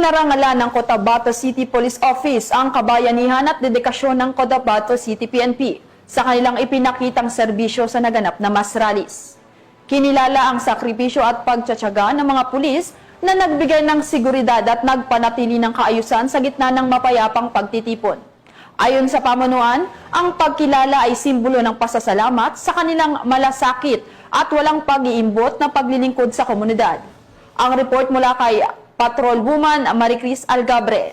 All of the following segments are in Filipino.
Pinarangalan ng Cotabato City Police Office ang kabayanihan at dedikasyon ng Cotabato City PNP sa kanilang ipinakitang serbisyo sa naganap na mass rallies. Kinilala ang sakripisyo at pagtsatsaga ng mga pulis na nagbigay ng seguridad at nagpanatili ng kaayusan sa gitna ng mapayapang pagtitipon. Ayon sa pamunuan, ang pagkilala ay simbolo ng pasasalamat sa kanilang malasakit at walang pag-iimbot na paglilingkod sa komunidad. Ang report mula kay Patrolwoman Maricris Algabre.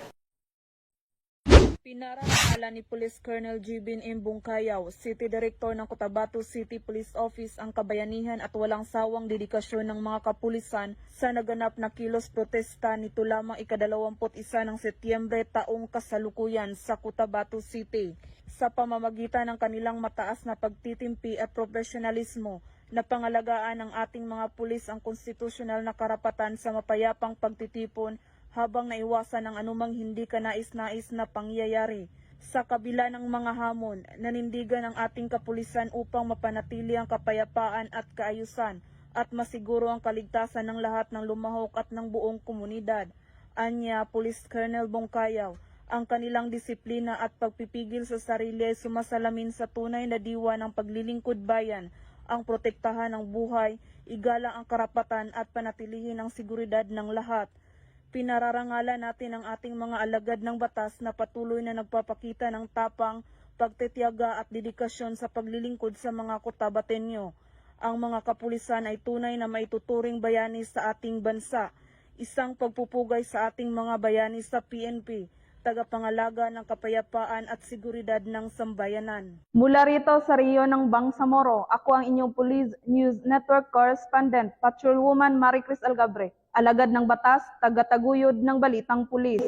Pinarangalan ni Police Colonel Jibin M. Bungkayaw, City Director ng Cotabato City Police Office ang kabayanihan at walang sawang dedikasyon ng mga kapulisan sa naganap na kilos protesta nito lamang ika-21 ng Setyembre taong kasalukuyan sa Cotabato City. Sa pamamagitan ng kanilang mataas na pagtitimpi at profesionalismo, na pangalagaan ng ating mga pulis ang konstitusyonal na karapatan sa mapayapang pagtitipon habang naiwasan ang anumang hindi kanais-nais na pangyayari. Sa kabila ng mga hamon, nanindigan ang ating kapulisan upang mapanatili ang kapayapaan at kaayusan at masiguro ang kaligtasan ng lahat ng lumahok at ng buong komunidad. Anya Police Colonel Bungkayaw, ang kanilang disiplina at pagpipigil sa sarili ay sumasalamin sa tunay na diwa ng paglilingkod bayan, ang protektahan ng buhay, igalang ang karapatan at panatilihin ang seguridad ng lahat. Pinararangalan natin ang ating mga alagad ng batas na patuloy na nagpapakita ng tapang, pagtitiyaga at dedikasyon sa paglilingkod sa mga Cotabateño. Ang mga kapulisan ay tunay na maituturing bayani sa ating bansa, isang pagpupugay sa ating mga bayani sa PNP, tagapangalaga ng kapayapaan at seguridad ng sambayanan. Mula rito sa Rio ng Bangsamoro, ako ang inyong Police News Network Correspondent, Patrolwoman Maricris Algabre, alagad ng batas, tagataguyod ng balitang pulis.